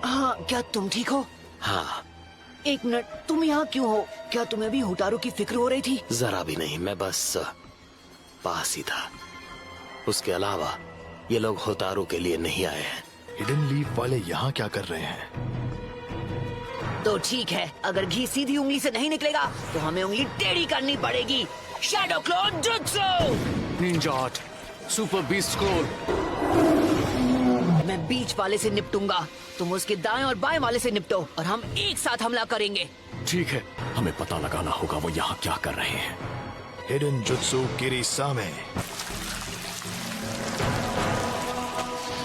हाँ, क्या तुम ठीक हो? हाँ। एक मिनट, तुम यहाँ क्यों हो? क्या तुम्हें भी होटारू की फिक्र हो रही थी? जरा भी नहीं, मैं बस पास ही था। उसके अलावा ये लोग होटारू के लिए नहीं आए हैं। हिडन लीफ वाले यहाँ क्या कर रहे हैं? तो ठीक है, अगर घी सीधी उंगली से नहीं निकलेगा तो हमें उंगली टेढ़ी करनी पड़ेगी। Shadow claw jutsu! Ninja art, super beast scroll. मैं बीच वाले से निपटूंगा, तुम उसके दाएं और बाएं वाले से निपटो और हम एक साथ हमला करेंगे। ठीक है, हमें पता लगाना होगा वो यहाँ क्या कर रहे हैं। Hidden jutsu kirisame.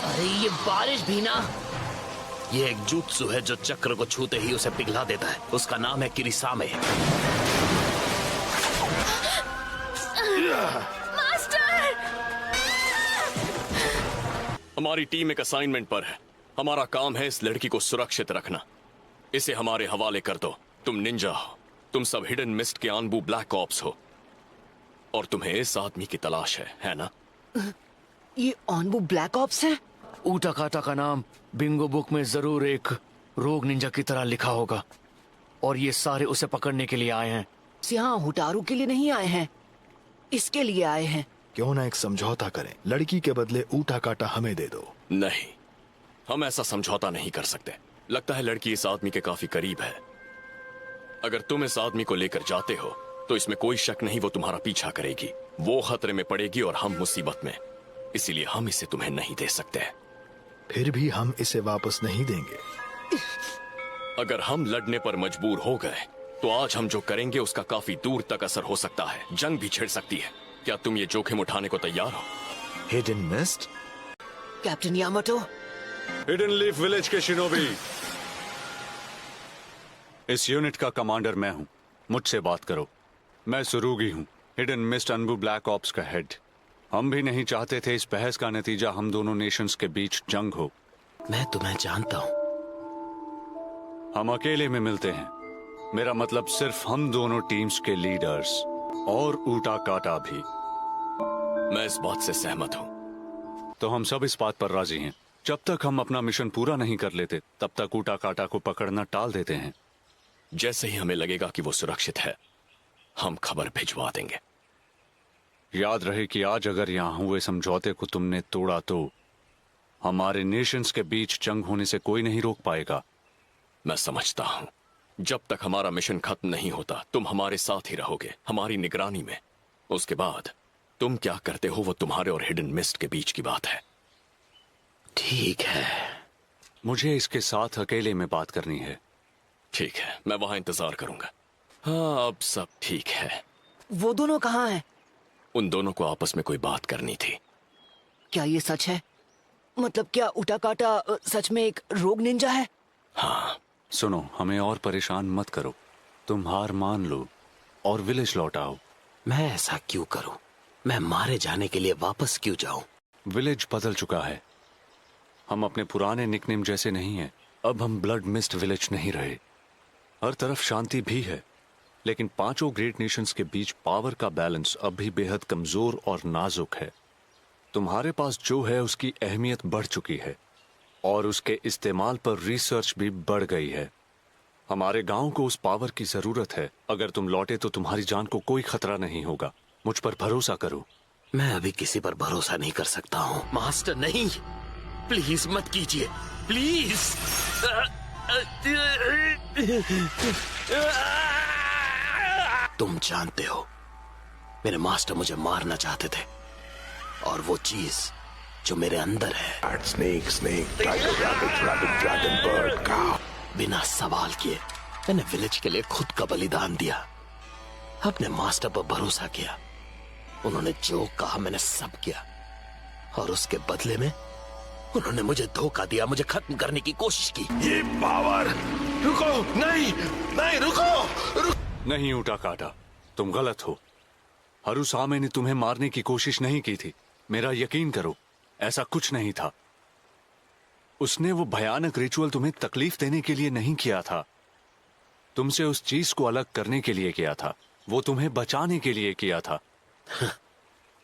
अरे ये बारिश भी ना। ये एक जुत्सु है जो चक्र को छूते ही उसे पिघला देता है। उसका नाम है किरिसामे। मास्टर! हमारी टीम एक असाइनमेंट पर है। हमारा काम है इस लड़की को सुरक्षित रखना। इसे हमारे हवाले कर दो। तुम निंजा हो, तुम सब हिडन मिस्ट के आनबू ब्लैक ऑप्स हो और तुम्हें इस आदमी की तलाश है ना? ये ऑनबू ब्लैक ऑप्स है? ऊटा काटा का नाम बिंगो बुक में जरूर एक रोग निंजा की तरह लिखा होगा और ये सारे उसे पकड़ने के लिए आए हैं। यहाँ होटारू के लिए नहीं आए हैं, इसके लिए आए हैं। क्यों ना एक समझौता करें, लड़की के बदले ऊटा काटा हमें दे दो। नहीं, हम ऐसा समझौता नहीं कर सकते। लगता है लड़की इस आदमी के काफी करीब है। अगर तुम इस आदमी को लेकर जाते हो तो इसमें कोई शक नहीं वो तुम्हारा पीछा करेगी। वो खतरे में पड़ेगी और हम मुसीबत में। इसीलिए हम इसे तुम्हें नहीं दे सकते। फिर भी हम इसे वापस नहीं देंगे। अगर हम लड़ने पर मजबूर हो गए तो आज हम जो करेंगे उसका काफी दूर तक असर हो सकता है। जंग भी छिड़ सकती है। क्या तुम ये जोखिम उठाने को तैयार हो? Hidden mist? Captain Yamato? Hidden leaf village के शिनोबी, इस यूनिट का कमांडर मैं हूं। मुझसे बात करो। मैं सुरुगी हूं, hidden mist Anbu black ops का हेड। हम भी नहीं चाहते थे इस बहस का नतीजा हम दोनों नेशंस के बीच जंग हो। मैं तुम्हें जानता हूँ। हम अकेले में मिलते हैं। मेरा मतलब सिर्फ हम दोनों टीम्स के लीडर्स और ऊटा काटा भी। मैं इस बात से सहमत हूँ। तो हम सब इस बात पर राजी हैं। जब तक हम अपना मिशन पूरा नहीं कर लेते तब तक ऊटा काटा को पकड़ना टाल देते हैं। जैसे ही हमें लगेगा कि वो सुरक्षित है हम खबर भिजवा देंगे। याद रहे कि आज अगर यहाँ हुए समझौते को तुमने तोड़ा तो हमारे नेशंस के बीच जंग होने से कोई नहीं रोक पाएगा। मैं समझता हूँ। जब तक हमारा मिशन खत्म नहीं होता तुम हमारे साथ ही रहोगे, हमारी निगरानी में। उसके बाद तुम क्या करते हो वो तुम्हारे और हिडन मिस्ट के बीच की बात है। ठीक है, मुझे इसके साथ अकेले में बात करनी है। ठीक है, मैं वहां इंतजार करूंगा। हाँ, अब सब ठीक है। वो दोनों कहाँ हैं? उन दोनों को आपस में कोई बात करनी थी। क्या ये सच है? मतलब क्या ऊटा काटा सच में एक रोग निंजा है? हाँ। सुनो, हमें और परेशान मत करो। तुम हार मान लो और विलेज लौट आओ। मैं ऐसा क्यों करूं? मैं मारे जाने के लिए वापस क्यों जाऊं? विलेज बदल चुका है। हम अपने पुराने निकनेम जैसे नहीं हैं। अब हम ब्लड मिस्ट विलेज नहीं रहे। हर तरफ शांति भी है, लेकिन पांचों ग्रेट नेशंस के बीच पावर का बैलेंस अब भी बेहद कमजोर और नाजुक है। तुम्हारे पास जो है उसकी अहमियत बढ़ चुकी है और उसके इस्तेमाल पर रिसर्च भी बढ़ गई है। हमारे गांव को उस पावर की जरूरत है। अगर तुम लौटे तो तुम्हारी जान को कोई खतरा नहीं होगा। मुझ पर भरोसा करो। मैं अभी किसी पर भरोसा नहीं कर सकता हूँ। मास्टर, नहीं, प्लीज मत कीजिए, प्लीज। तुम जानते हो मेरे मास्टर मुझे मारना चाहते थे और वो चीज जो मेरे अंदर है, बिना सवाल किए मैंने विलेज के लिए खुद का बलिदान दिया। अपने मास्टर पर भरोसा किया। उन्होंने जो कहा मैंने सब किया और उसके बदले में उन्होंने मुझे धोखा दिया, मुझे खत्म करने की कोशिश की। ये पावर! रुको! नहीं, नहीं, रुको! नहीं ऊटा काटा, तुम गलत हो। हरुसामे ने तुम्हें मारने की कोशिश नहीं की थी। मेरा यकीन करो, ऐसा कुछ नहीं था। उसने वो भयानक रिचुअल तुम्हें तकलीफ देने के लिए नहीं किया था। तुमसे उस चीज को अलग करने के लिए किया था। वो तुम्हें बचाने के लिए किया था।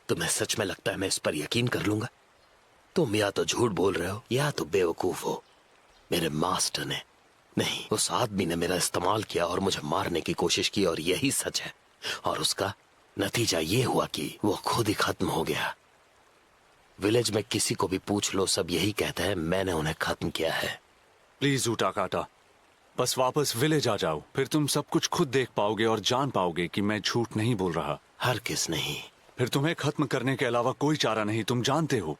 तुम्हें सच में लगता है मैं इस पर यकीन कर लूंगा? तुम या तो झूठ बोल रहे हो या तो बेवकूफ हो। मेरे मास्टर ने नहीं, उस आदमी ने मेरा इस्तेमाल किया और मुझे मारने की कोशिश की, और यही सच है। और उसका नतीजा ये हुआ कि वो खुद ही खत्म हो गया। विलेज में किसी को भी पूछ लो, सब यही कहते हैं मैंने उन्हें खत्म किया है। प्लीज उटाकाटा, बस वापस विलेज आ जाओ, फिर तुम सब कुछ खुद देख पाओगे और जान पाओगे कि मैं झूठ नहीं बोल रहा। हरगिज़ नहीं। फिर तुम्हें खत्म करने के अलावा कोई चारा नहीं, तुम जानते हो।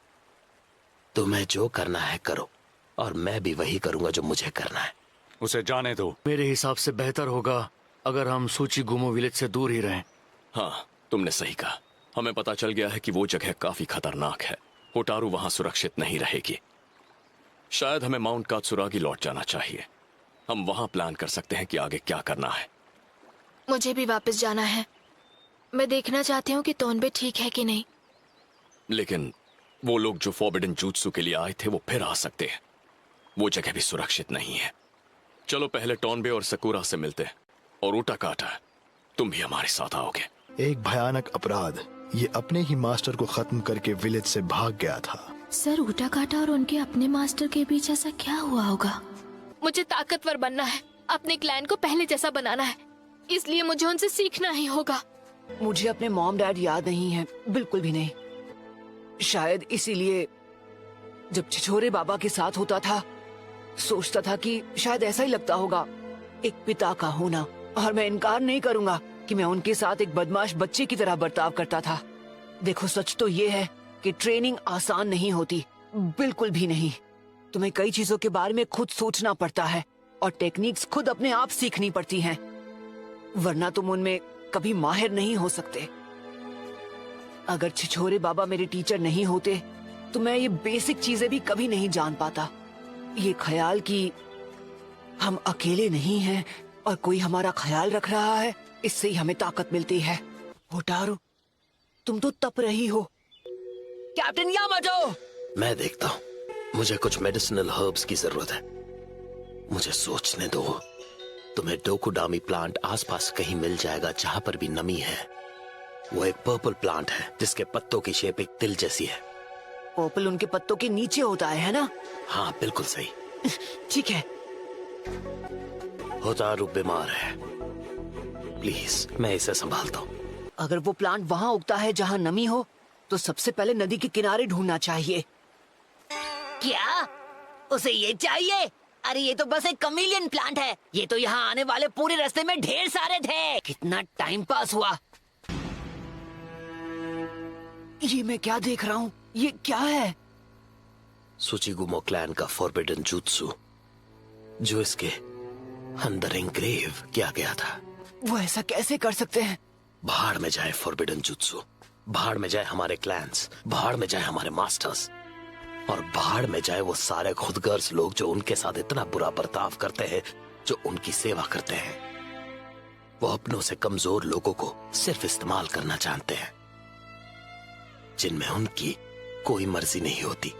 तुम्हें जो करना है करो, और मैं भी वही करूंगा जो मुझे करना है। उसे जाने दो। मेरे हिसाब से बेहतर होगा अगर हम सूचीगुमो विलेज से दूर ही रहें। हाँ, तुमने सही कहा। हमें पता चल गया है कि वो जगह काफी खतरनाक है। होटारू वहां सुरक्षित नहीं रहेगी। शायद हमें माउंट कात्सुरागी लौट जाना चाहिए। हम वहां प्लान कर सकते हैं कि आगे क्या करना है। मुझे भी वापस जाना है। मैं देखना चाहती हूँ कि तोनबे ठीक है कि नहीं। लेकिन वो लोग जो फॉरबिडन जूत्सु के लिए आए थे वो फिर आ सकते हैं। वो जगह भी सुरक्षित नहीं है। चलो पहले टॉनबे और सकुरा से मिलते हैं। और उटाकाटा, तुम भी हमारे साथ आओगे। एक भयानक अपराध, ये अपने ही मास्टर को खत्म करके विलेज से भाग गया था। सर उटाकाटा और उनके अपने मास्टर के बीच ऐसा क्या हुआ होगा? मुझे ताकतवर बनना है, अपने क्लैन को पहले जैसा बनाना है, इसलिए मुझे उनसे सीखना ही होगा। मुझे अपने मॉम डैड याद नहीं है, बिल्कुल भी नहीं। शायद इसीलिए जब छिछोरे बाबा के साथ होता था सोचता था कि शायद ऐसा ही लगता होगा एक पिता का होना। और मैं इनकार नहीं करूंगा कि मैं उनके साथ एक बदमाश बच्चे की तरह बर्ताव करता था। देखो, सच तो ये है कि ट्रेनिंग आसान नहीं होती, बिल्कुल भी नहीं। तुम्हें कई चीजों के बारे में खुद सोचना पड़ता है और टेक्निक्स खुद अपने आप सीखनी पड़ती हैं, वरना तुम उनमें कभी माहिर नहीं हो सकते। अगर छिछोरे बाबा मेरे टीचर नहीं होते तो मैं ये बेसिक चीजें भी कभी नहीं जान पाता। ये ख्याल कि हम अकेले नहीं हैं और कोई हमारा ख्याल रख रहा है, इससे ही हमें ताकत मिलती है। होटारू, तुम तो तप रही हो। Captain Yamato! मैं देखता हूँ। मुझे कुछ मेडिसिनल हर्ब्स की जरूरत है। मुझे सोचने दो। तुम्हें डोकुडामी प्लांट आसपास कहीं मिल जाएगा जहां पर भी नमी है। वो एक पर्पल प्लांट है जिसके पत्तों की शेप एक तिल जैसी है। पर्पल उनके पत्तों के नीचे होता है ना? हाँ, बिल्कुल सही। ठीक है। होटारू बीमार है, प्लीज मैं इसे संभालता हूँ। अगर वो प्लांट वहाँ उगता है जहाँ नमी हो तो सबसे पहले नदी के किनारे ढूंढना चाहिए। क्या उसे ये चाहिए? अरे ये तो बस एक कमीलियन प्लांट है। ये तो यहाँ आने वाले पूरे रास्ते में ढेर सारे थे। कितना टाइम पास हुआ। ये मैं क्या देख रहा हूँ? ये क्या है? सूचीगुमो क्लैन का फॉरबिडन जुत्सु, जो इसके अंदर एनग्रेव किया गया था। वो ऐसा कैसे कर सकते हैं? भाड़ में जाए फॉरबिडन जुत्सु, भाड़ में जाए हमारे क्लैंस, भाड़ में जाए हमारे मास्टर्स, और भाड़ में जाए वो सारे खुदगर्ज लोग जो उनके साथ इतना बुरा बर्ताव करते हैं, जो उनकी सेवा करते हैं। वो अपनों से कमजोर लोगों को सिर्फ इस्तेमाल करना जानते हैं, जिनमें उनकी कोई मर्जी नहीं होती।